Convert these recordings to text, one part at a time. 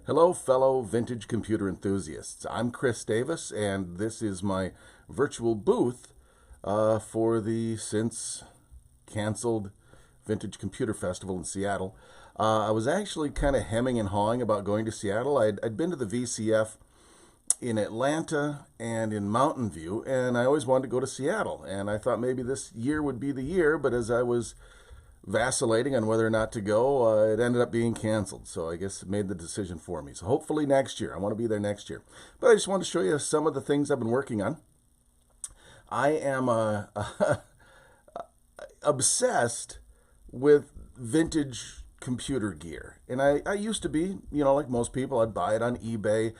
Hello, fellow vintage computer enthusiasts. I'm Chris Davis, and this is my virtual booth for the since canceled Vintage Computer Festival in Seattle. I was actually kind of hemming and hawing about going to Seattle. I'd been to the VCF in Atlanta and in Mountain View, and I always wanted to go to Seattle. And I thought maybe this year would be the year, but as I was vacillating on whether or not to go, it ended up being canceled. So I guess it made the decision for me. So hopefully next year. I want to be there next year. But I just want to show you some of the things I've been working on. I am obsessed with vintage computer gear. And I used to be, like most people, I'd buy it on eBay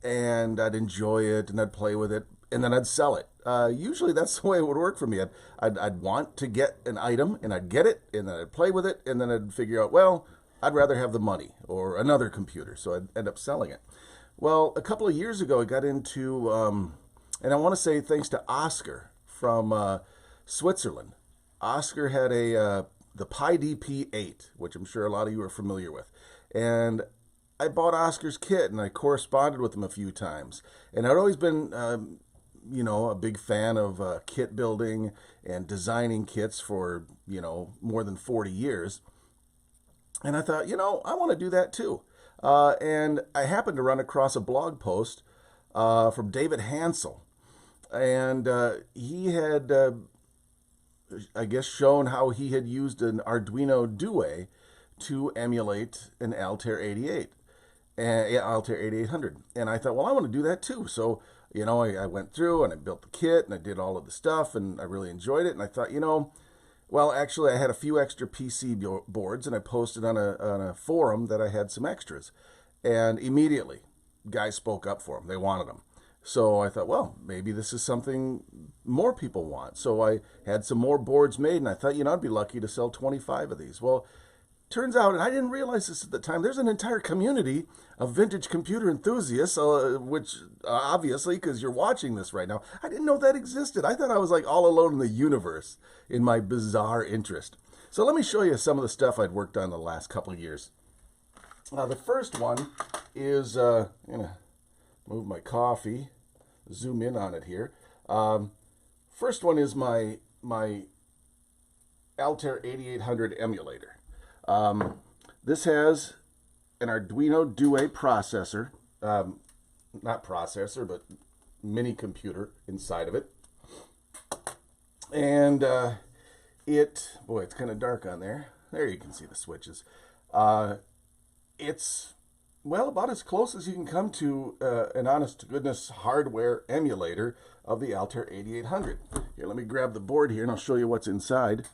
and I'd enjoy it and I'd play with it and then I'd sell it. Usually that's the way it would work for me. I'd want to get an item and I'd get it and then I'd play with it and then I'd figure out, well, I'd rather have the money or another computer. So I'd end up selling it. Well, a couple of years ago, I got into, and I want to say thanks to Oscar from Switzerland. Oscar had the Pi DP8, which I'm sure a lot of you are familiar with. And I bought Oscar's kit and I corresponded with him a few times. And I'd always been, a big fan of kit building and designing kits for, more than 40 years. And I thought, I want to do that too. And I happened to run across a blog post from David Hansel. And he had, I guess, shown how he had used an Arduino Duo to emulate an Altair 88. Altair 8800. And I thought, well, I want to do that too. So, I went through and I built the kit and I did all of the stuff and I really enjoyed it. And I thought, well, actually, I had a few extra PC boards and I posted on a forum that I had some extras. And immediately, guys spoke up for them. They wanted them. So I thought, well, maybe this is something more people want. So I had some more boards made and I thought, I'd be lucky to sell 25 of these. Well, turns out, and I didn't realize this at the time, there's an entire community of vintage computer enthusiasts, which obviously, because you're watching this right now, I didn't know that existed. I thought I was like all alone in the universe in my bizarre interest. So let me show you some of the stuff I'd worked on the last couple of years. The first one is, I'm going to move my coffee, zoom in on it here. First one is my Altair 8800 emulator. This has an Arduino Duo processor, not processor, but mini computer inside of it. And boy, it's kind of dark on there. There you can see the switches. It's, well, about as close as you can come to an honest-to-goodness hardware emulator of the Altair 8800. Here, let me grab the board here and I'll show you what's inside.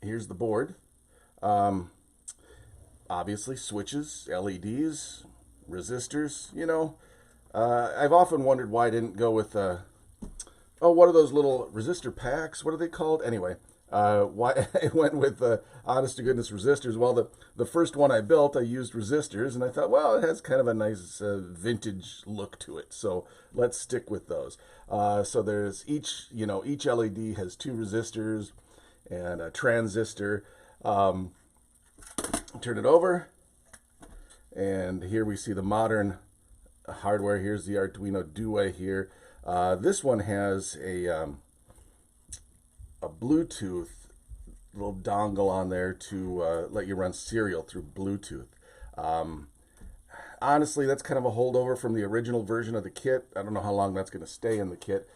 Here's the board. Obviously, switches, LEDs, resistors. I've often wondered why I didn't go with, what are those little resistor packs? What are they called? Anyway, why I went with honest-to-goodness resistors. Well, the first one I built, I used resistors, and I thought, well, it has kind of a nice vintage look to it, so let's stick with those. So there's each LED has two resistors and a transistor. Turn it over, and here we see the modern hardware. Here's the Arduino Duo here. This one has a Bluetooth little dongle on there to let you run serial through Bluetooth. Honestly, that's kind of a holdover from the original version of the kit. I don't know how long that's going to stay in the kit.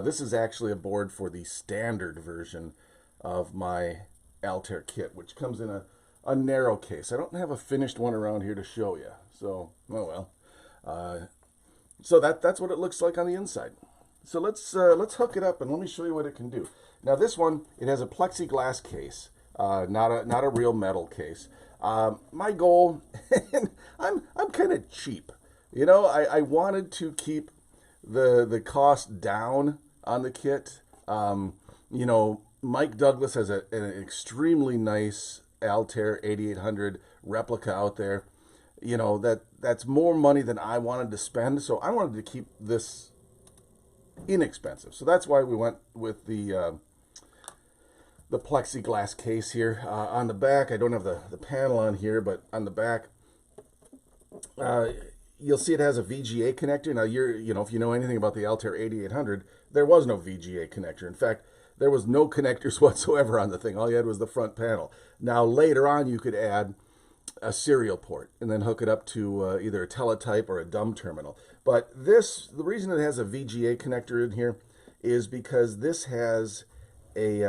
This is actually a board for the standard version of my Altair kit, which comes in a narrow case. I don't have a finished one around here to show you, so oh well. So that's what it looks like on the inside. So let's hook it up and let me show you what it can do. Now this one, it has a plexiglass case, not a real metal case. My goal, and I'm kind of cheap, I wanted to keep the cost down on the kit. Mike Douglas has an extremely nice Altair 8800 replica out there. That's more money than I wanted to spend, so I wanted to keep this inexpensive. So that's why we went with the plexiglass case here. On the back, I don't have the panel on here, but on the back, uh, you'll see it has a VGA connector. Now, if you know anything about the Altair 8800, there was no VGA connector. In fact, there was no connectors whatsoever on the thing. All you had was the front panel. Now, later on, you could add a serial port and then hook it up to either a teletype or a dumb terminal. But the reason it has a VGA connector in here is because this has a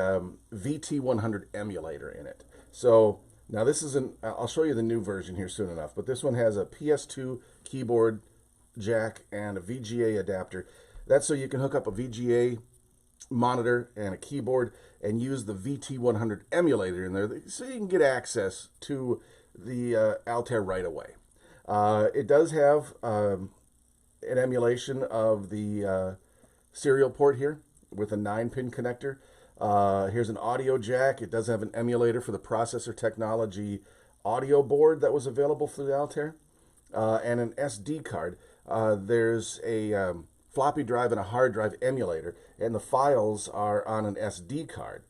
VT100 emulator in it. So now this is I'll show you the new version here soon enough, but this one has a PS2 keyboard jack and a VGA adapter. That's so you can hook up a VGA monitor and a keyboard and use the VT100 emulator in there so you can get access to the Altair right away. It does have an emulation of the serial port here with a 9-pin connector. Here's an audio jack. It does have an emulator for the processor technology audio board that was available through the Altair, and an SD card. There's a floppy drive and a hard drive emulator, and the files are on an SD card.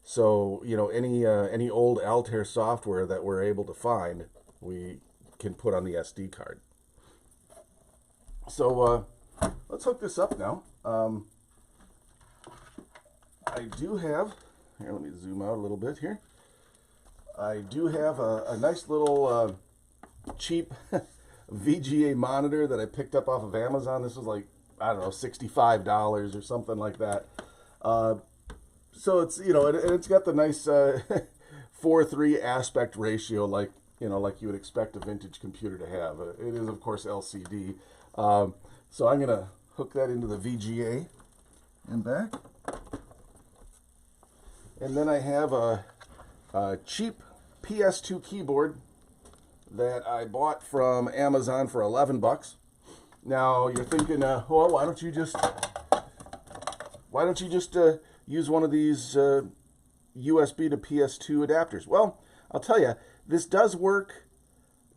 So, any old Altair software that we're able to find, we can put on the SD card. So, let's hook this up now. I do have, here, let me zoom out a little bit here. I do have a nice little cheap VGA monitor that I picked up off of Amazon. This was like, I don't know, $65 or something like that. So it's, it's got the nice 4:3 aspect ratio like you would expect a vintage computer to have. It is, of course, LCD. So I'm going to hook that into the VGA and back. And then I have a cheap PS2 keyboard that I bought from Amazon for 11 bucks. Now you're thinking, well, why don't you just use one of these USB to PS2 adapters? Well, I'll tell you, this does work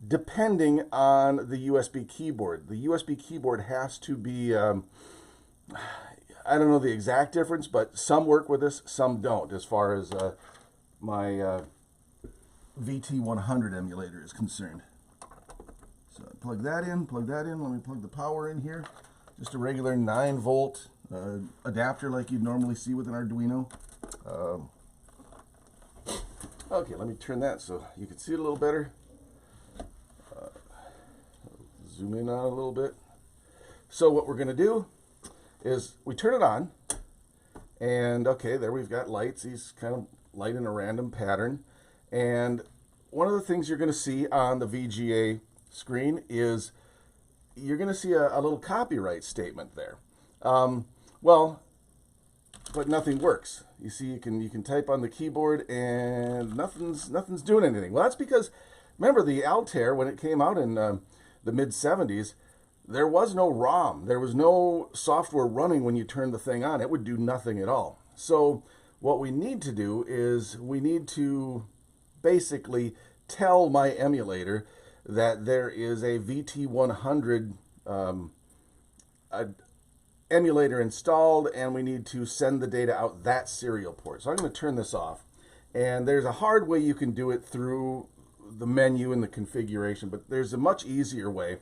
depending on the USB keyboard. The USB keyboard has to be, I don't know the exact difference, but some work with this, some don't, as far as my VT100 emulator is concerned. So plug that in, let me plug the power in here. Just a regular 9-volt adapter like you'd normally see with an Arduino. Okay, let me turn that so you can see it a little better. Zoom in on it a little bit. So what we're going to do is we turn it on, and okay, there we've got lights. These kind of light in a random pattern. And one of the things you're going to see on the VGA screen is you're going to see a little copyright statement there. Well, but nothing works. You see, you can type on the keyboard and nothing's doing anything. Well, that's because, remember, the Altair, when it came out in the mid-70s, there was no ROM. There was no software running when you turned the thing on. It would do nothing at all. So what we need to do is we need to basically tell my emulator that there is a VT100 emulator installed, and we need to send the data out that serial port. So I'm going to turn this off. And there's a hard way you can do it through the menu and the configuration, but there's a much easier way.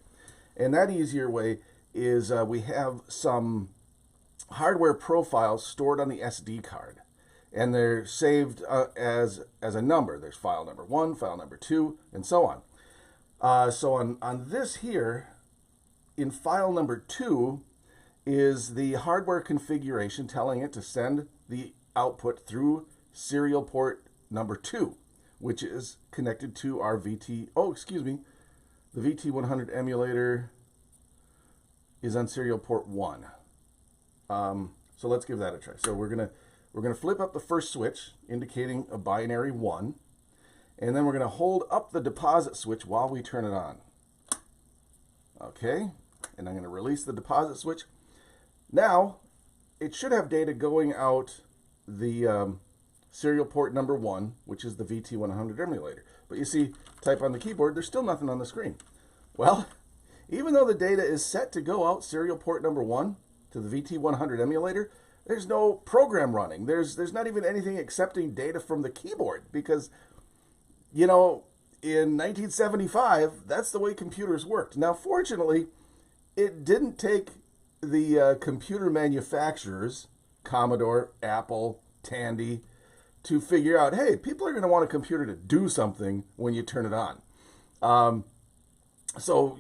And that easier way is we have some hardware profiles stored on the SD card. And they're saved as a number. There's file number 1, file number 2, and so on. So on this here, in file number 2, is the hardware configuration telling it to send the output through serial port number 2, which is connected to our the VT100 emulator is on serial port 1. So let's give that a try. So we're gonna flip up the first switch, indicating a binary 1, and then we're gonna hold up the deposit switch while we turn it on. Okay, and I'm gonna release the deposit switch. Now, it should have data going out the serial port number 1, which is the VT100 emulator. But you see, type on the keyboard, there's still nothing on the screen. Well, even though the data is set to go out serial port number 1 to the VT100 emulator, there's no program running. There's not even anything accepting data from the keyboard because, in 1975, that's the way computers worked. Now, fortunately, it didn't take the computer manufacturers, Commodore, Apple, Tandy, to figure out, hey, people are going to want a computer to do something when you turn it on. So,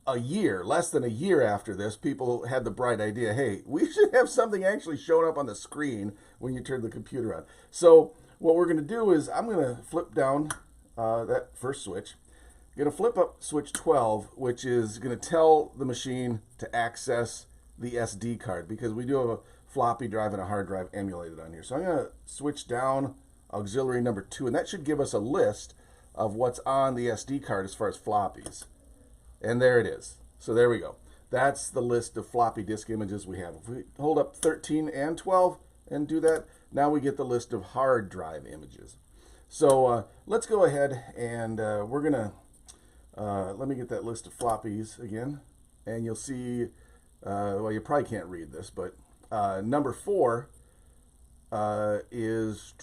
less than a year after this, people had the bright idea, hey, we should have something actually showing up on the screen when you turn the computer on. So what we're going to do is I'm going to flip down that first switch. I'm going to flip up switch 12, which is going to tell the machine to access the SD card, because we do have a floppy drive and a hard drive emulated on here. So I'm going to switch down auxiliary number 2, and that should give us a list of what's on the SD card as far as floppies. And there it is. So there we go. That's the list of floppy disk images we have. If we hold up 13 and 12 and do that, now we get the list of hard drive images. So let's go ahead and we're going to, let me get that list of floppies again. And you'll see, well, you probably can't read this, but number 4 is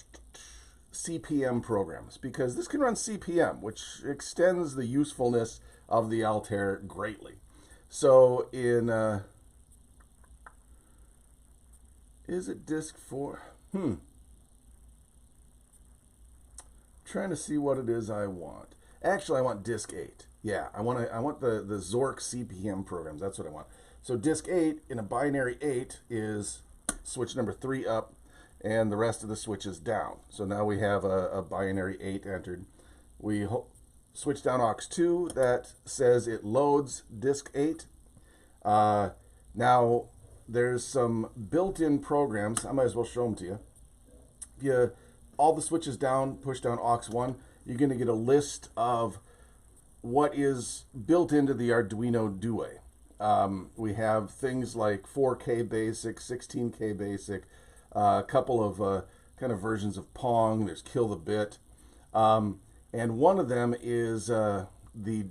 CPM programs, because this can run CPM, which extends the usefulness of the Altair greatly. So in, is it disk 4? Trying to see what it is I want. Actually, I want disk 8. Yeah, I want the Zork CPM programs. That's what I want. So disk 8 in a binary 8 is switch number 3 up, and the rest of the switches down. So now we have a binary 8 entered. We switch down aux 2, that says it loads disk 8. Now there's some built-in programs. I might as well show them to you. If you all the switches down, push down aux 1, you're going to get a list of what is built into the Arduino Duo. We have things like 4K basic, 16K basic, a couple of kind of versions of Pong. There's Kill the Bit. And one of them is the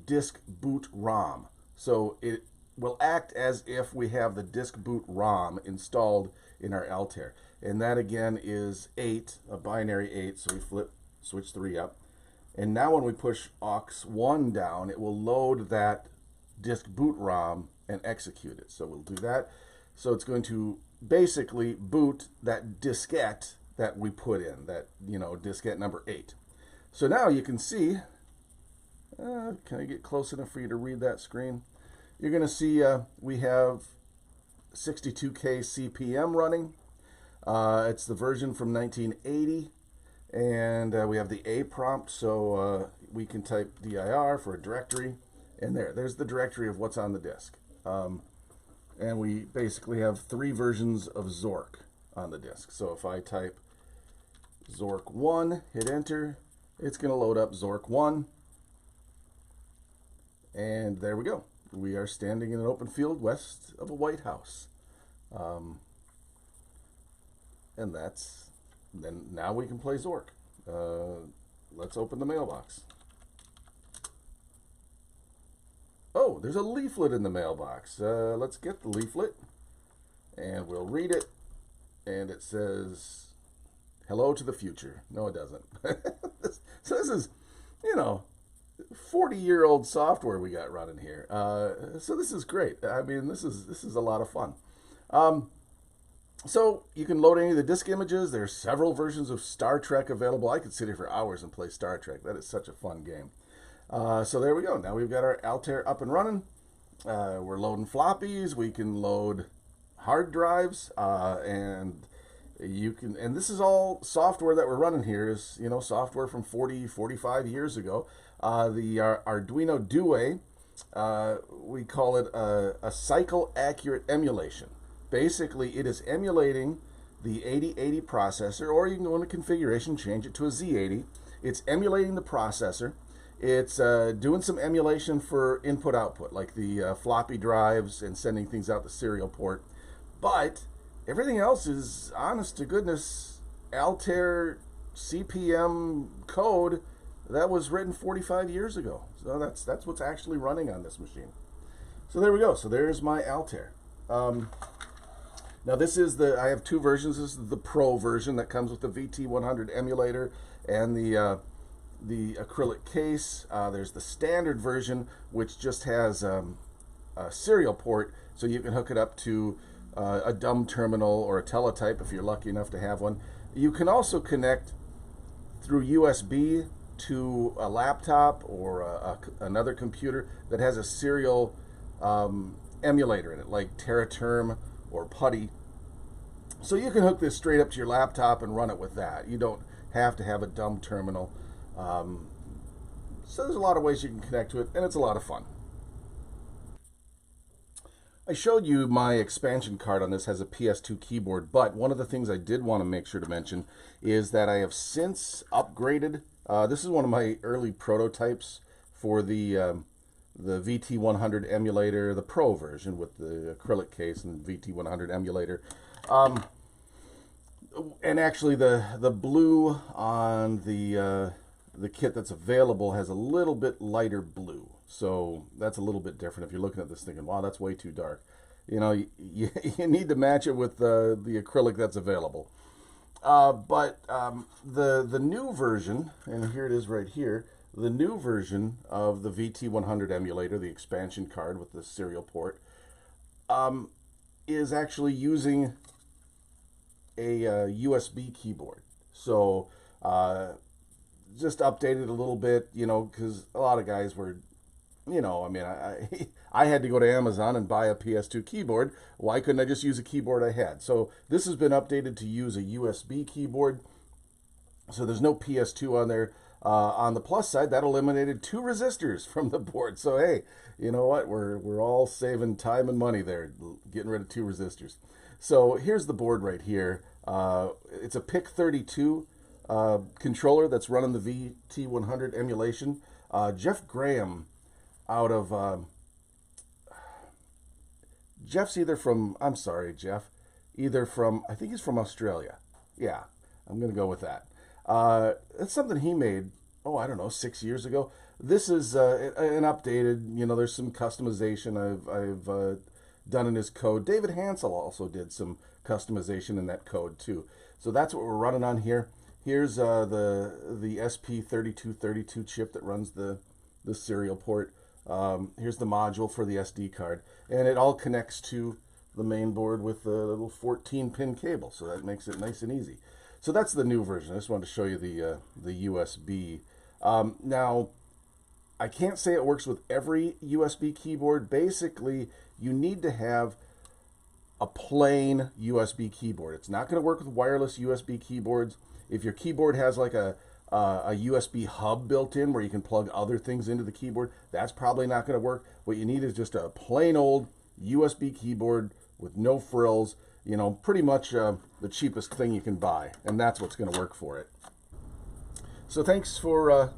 disk boot ROM. So it will act as if we have the disk boot ROM installed in our Altair. And that again is 8, a binary 8. So we flip switch 3 up. And now when we push aux 1 down, it will load that disk boot ROM and execute it. So we'll do that. So it's going to basically boot that diskette that we put in, that, diskette number 8. So now you can see, can I get close enough for you to read that screen? You're going to see we have 62K CPM running. It's the version from 1980, and we have the A prompt, so we can type dir for a directory, and there's the directory of what's on the disk. And we basically have 3 versions of Zork on the disk. So if I type Zork 1, hit enter, it's going to load up Zork 1. And there we go. We are standing in an open field west of a White House. And then now we can play Zork. Let's open the mailbox. Oh, there's a leaflet in the mailbox. Let's get the leaflet, and we'll read it. And it says, "Hello to the future." No, it doesn't. So this is, 40-year-old software we got running here. So this is great. I mean, this is a lot of fun. So you can load any of the disk images. There's several versions of Star Trek available. I could sit here for hours and play Star Trek. That is such a fun game. So there we go. Now we've got our Altair up and running. We're loading floppies. We can load hard drives, and this is all software that we're running here is, software from 40, 45 years ago. The Arduino Duo, we call it a cycle accurate emulation. Basically, it is emulating the 8080 processor, or you can go into configuration, change it to a Z80. It's emulating the processor. It's doing some emulation for input-output, like the floppy drives and sending things out the serial port. But everything else is, honest to goodness, Altair CPM code that was written 45 years ago. So that's what's actually running on this machine. So there we go. So there's my Altair. Now this is I have 2 versions. This is the Pro version that comes with the VT100 emulator and the the acrylic case. There's the standard version, which just has a serial port, so you can hook it up to a dumb terminal or a teletype if you're lucky enough to have one. You can also connect through USB to a laptop or another computer that has a serial emulator in it, like Terraterm or Putty. So you can hook this straight up to your laptop and run it with that. You don't have to have a dumb terminal. So there's a lot of ways you can connect to it, and it's a lot of fun. I showed you my expansion card on this has a PS2 keyboard, but one of the things I did want to make sure to mention is that I have since upgraded. This is one of my early prototypes for the VT100 emulator, the Pro version with the acrylic case and the VT100 emulator. And actually the blue on the kit that's available has a little bit lighter blue. So that's a little bit different if you're looking at this thinking, wow, that's way too dark. You know, you need to match it with the acrylic that's available. But the new version, and here it is right here, the new version of the VT100 emulator, the expansion card with the serial port, is actually using a USB keyboard. So just updated a little bit, you know, because a lot of guys were, you know, I mean, I had to go to Amazon and buy a PS2 keyboard. Why couldn't I just use a keyboard I had? So this has been updated to use a USB keyboard. So there's no PS2 on there. On the plus side, that eliminated 2 resistors from the board. So hey, you know what? We're all saving time and money there, getting rid of 2 resistors. So here's the board right here. It's a PIC32 controller that's running the VT100 emulation. Jeff Graham out of Jeff's either from, I'm sorry, Jeff, either from, I think he's from Australia. Yeah, I'm gonna go with that. It's something he made, oh, I don't know, 6 years ago. This is an updated, you know, there's some customization I've done in his code. David Hansel also did some customization in that code too. So that's what we're running on here. Here's the SP3232 chip that runs the serial port. Here's the module for the SD card, and it all connects to the main board with a little 14-pin cable, so that makes it nice and easy. So that's the new version. I just wanted to show you the USB. Now, I can't say it works with every USB keyboard. Basically, you need to have a plain USB keyboard. It's not going to work with wireless USB keyboards. If your keyboard has like a USB hub built in where you can plug other things into the keyboard, that's probably not going to work. What you need is just a plain old USB keyboard with no frills, you know, pretty much the cheapest thing you can buy, and that's what's going to work for it. So thanks for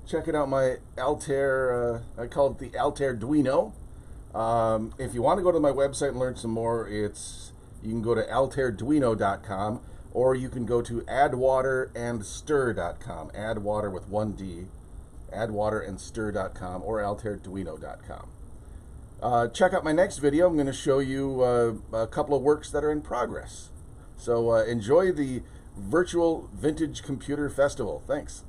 checking out my Altair, I call it the Altair-duino. If you want to go to my website and learn some more, you can go to Altair-duino.com, or you can go to adwaterandstir.com, Adwater with 1 D, adwaterandstir.com, or Altair-duino.com. Check out my next video. I'm going to show you a couple of works that are in progress. So enjoy the virtual vintage computer festival. Thanks.